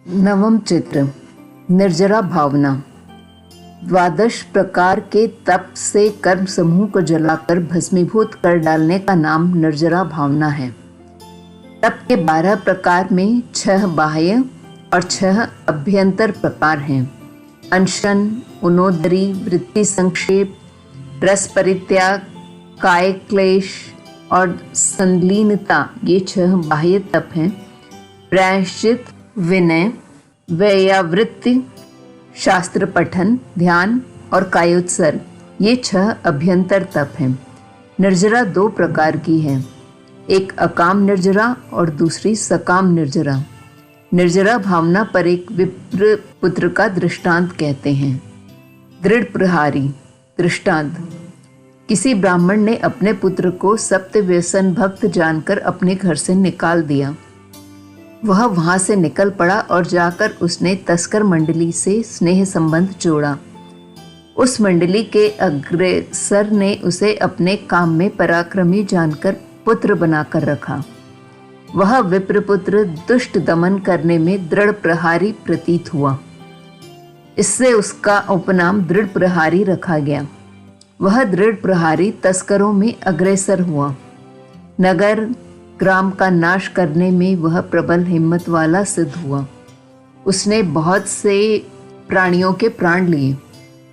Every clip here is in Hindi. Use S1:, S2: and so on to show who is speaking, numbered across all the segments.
S1: नवम चित्र निर्जरा भावना। द्वादश प्रकार के तप से कर्म समूह को जलाकर भस्मीभूत कर डालने का नाम निर्जरा भावना है। तप के 12 प्रकार में 6 बाह्य और 6 अभ्यंतर प्रकार हैं। अनशन, उनोदरी, वृत्ति संक्षेप, रस परित्याग, काय क्लेश और संलीनता, ये 6 बाह्य तप हैं। प्रायश्चित, विनय, व्यावृत्ति, शास्त्र पठन, ध्यान और कायोत्सर्ग, ये 6 अभ्यंतर तप हैं। निर्जरा 2 प्रकार की है, एक अकाम निर्जरा और दूसरी सकाम निर्जरा। निर्जरा भावना पर एक विप्र पुत्र का दृष्टांत कहते हैं। दृढ़ प्रहारी दृष्टांत। किसी ब्राह्मण ने अपने पुत्र को सप्त व्यसन भक्त जानकर अपने घर से निकाल दिया। वह वहां से निकल पड़ा और जाकर उसने तस्कर मंडली से स्नेह संबंध जोड़ा। उस मंडली के अग्रसर ने उसे अपने काम में पराक्रमी जानकर पुत्र बनाकर रखा। वह विप्रपुत्र दुष्ट दमन करने में दृढ़ प्रहारी प्रतीत हुआ। इससे उसका उपनाम दृढ़ प्रहारी रखा गया। वह दृढ़ प्रहारी तस्करों में अग्रसर हुआ। नगर ग्राम का नाश करने में वह प्रबल हिम्मत वाला सिद्ध हुआ। उसने बहुत से प्राणियों के प्राण लिए।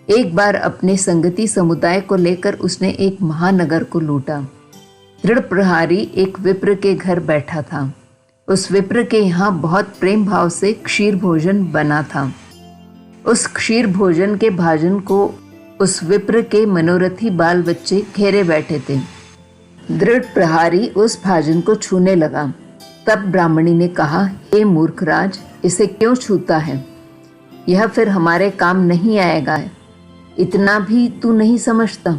S1: एक बार अपने संगति समुदाय को लेकर उसने एक महानगर को लूटा। दृढ़ प्रहारी एक विप्र के घर बैठा था। उस विप्र के यहाँ बहुत प्रेम भाव से क्षीर भोजन बना था। उस क्षीर भोजन के भाजन को उस विप्र के मनोरथी बाल बच्चे घेरे बैठे थे। दृढ़ प्रहारी उस भाजन को छूने लगा। तब ब्राह्मणी ने कहा, हे मूर्खराज, इसे क्यों छूता है? यह फिर हमारे काम नहीं आएगा। इतना भी तू नहीं समझता?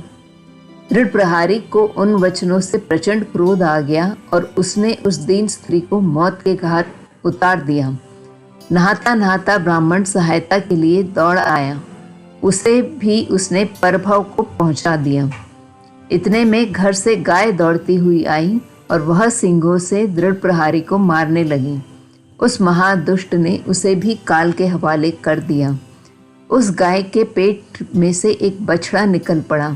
S1: दृढ़ प्रहारी को उन वचनों से प्रचंड क्रोध आ गया और उसने उस दीन स्त्री को मौत के घाट उतार दिया। नहाता नहाता ब्राह्मण सहायता के लिए दौड़ आया। उसे भी उसने परभव को पहुंचा दिया। इतने में घर से गाय दौड़ती हुई आई और वह सींगों से दृढ़ प्रहारी को मारने लगी। उस महादुष्ट ने उसे भी काल के हवाले कर दिया। उस गाय के पेट में से एक बछड़ा निकल पड़ा।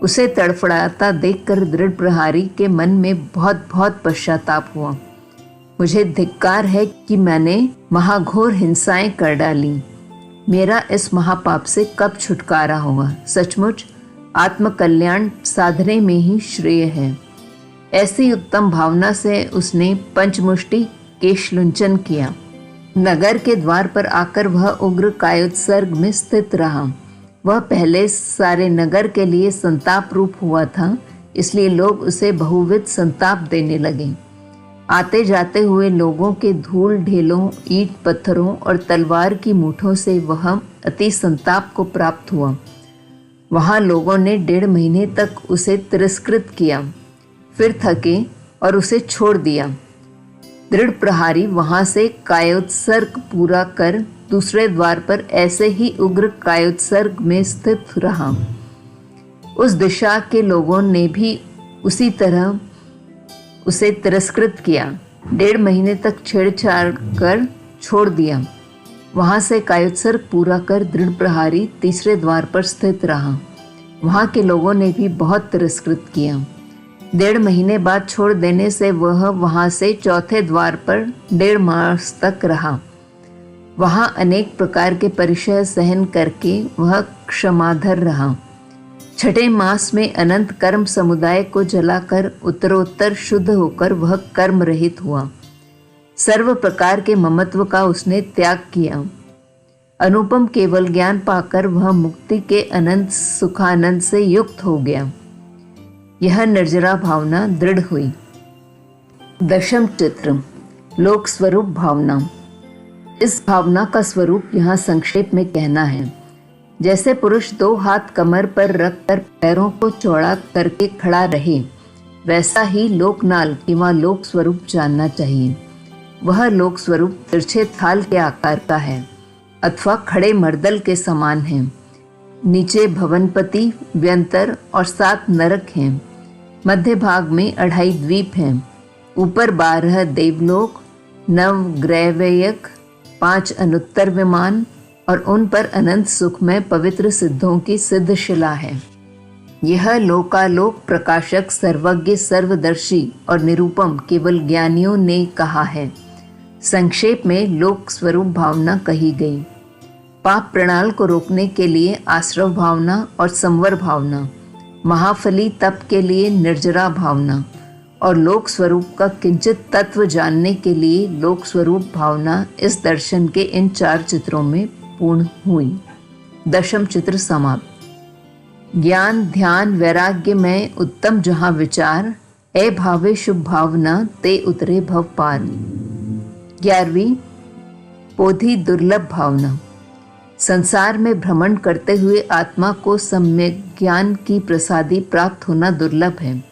S1: उसे तड़फड़ाता देखकर दृढ़ प्रहारी के मन में बहुत बहुत पश्चाताप हुआ। मुझे धिक्कार है कि मैंने महाघोर हिंसाएं कर डाली। मेरा इस महापाप से कब छुटकारा होगा? सचमुच आत्मकल्याण साधने में ही श्रेय है। ऐसी उत्तम भावना से उसने पंचमुष्टि केशलुंचन किया। नगर के द्वार पर आकर वह उग्र कायोत्सर्ग में स्थित रहा। वह पहले सारे नगर के लिए संताप रूप हुआ था, इसलिए लोग उसे बहुविध संताप देने लगे। आते जाते हुए लोगों के धूल ढेलों, ईंट पत्थरों और तलवार की मूठों से वह अति संताप को प्राप्त हुआ। वहाँ लोगों ने 1.5 महीने तक उसे तिरस्कृत किया, फिर थके और उसे छोड़ दिया। दृढ़ प्रहारी वहाँ से कायोत्सर्ग पूरा कर दूसरे द्वार पर ऐसे ही उग्र कायोत्सर्ग में स्थित रहा। उस दिशा के लोगों ने भी उसी तरह उसे तिरस्कृत किया। 1.5 महीने तक छेड़छाड़ कर छोड़ दिया। वहां से कायोत्सर्ग पूरा कर दृढ़ प्रहारी तीसरे द्वार पर स्थित रहा। वहां के लोगों ने भी बहुत तिरस्कृत किया। 1.5 महीने बाद छोड़ देने से वह वहां से चौथे द्वार पर 1.5 मास तक रहा। वहां अनेक प्रकार के परिचय सहन करके वह क्षमाधर रहा। 6ठे मास में अनंत कर्म समुदाय को जलाकर उत्तरोत्तर शुद्ध होकर वह कर्म रहित हुआ। सर्व प्रकार के ममत्व का उसने त्याग किया। अनुपम केवल ज्ञान पाकर वह मुक्ति के अनंत सुखानंद से युक्त हो गया। यह निर्जरा भावना दृढ़ हुई। दशम चित्र लोक स्वरूप भावना। इस भावना का स्वरूप यहाँ संक्षेप में कहना है। जैसे पुरुष 2 हाथ कमर पर रखकर पैरों को चौड़ा करके खड़ा रहे, वैसा ही लोकनाल किंवा लोक स्वरूप जानना चाहिए। वह लोक स्वरूप तिरछे थाल के आकार का है अथवा खड़े मर्दल के समान है। नीचे भवनपति, व्यंतर और 7 नरक हैं। मध्य भाग में 2.5 द्वीप हैं। ऊपर 12 देवलोक, 9 ग्रैवयक, 5 अनुत्तर विमान और उन पर अनंत सुखमय पवित्र सिद्धों की सिद्ध शिला है। यह लोकालोक प्रकाशक सर्वज्ञ सर्वदर्शी और निरूपम केवल ज्ञानियों ने कहा है। संक्षेप में लोक स्वरूप भावना कही गई। पाप प्रणाल को रोकने के लिए आश्रव भावना और संवर भावना, महाफली तप के लिए निर्जरा भावना और लोक स्वरूप का किंचित तत्व जानने के लिए लोक स्वरूप भावना इस दर्शन के इन 4 चित्रों में पूर्ण हुई। 10वां चित्र समाप्त। ज्ञान ध्यान वैराग्य में उत्तम जहाँ विचार, ए भावे शुभ भावना ते उतरे भव पार। 11वीं पोधी दुर्लभ भावना। संसार में भ्रमण करते हुए आत्मा को सम्यक ज्ञान की प्रसादी प्राप्त होना दुर्लभ है,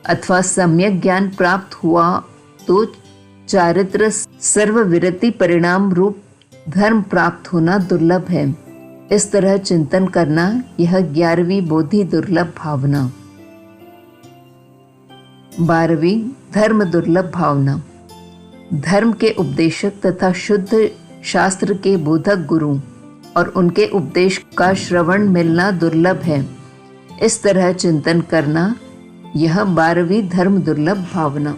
S1: अथवा सम्यक ज्ञान प्राप्त हुआ तो चारित्र सर्वविरति परिणाम रूप धर्म प्राप्त होना दुर्लभ है। इस तरह चिंतन करना, यह 11वीं बोधि दुर्लभ भावना। 12वीं धर्म दुर्लभ भावना। धर्म के उपदेशक तथा शुद्ध शास्त्र के बोधक गुरु और उनके उपदेश का श्रवण मिलना दुर्लभ है। इस तरह चिंतन करना, यह 12वीं धर्म दुर्लभ भावना।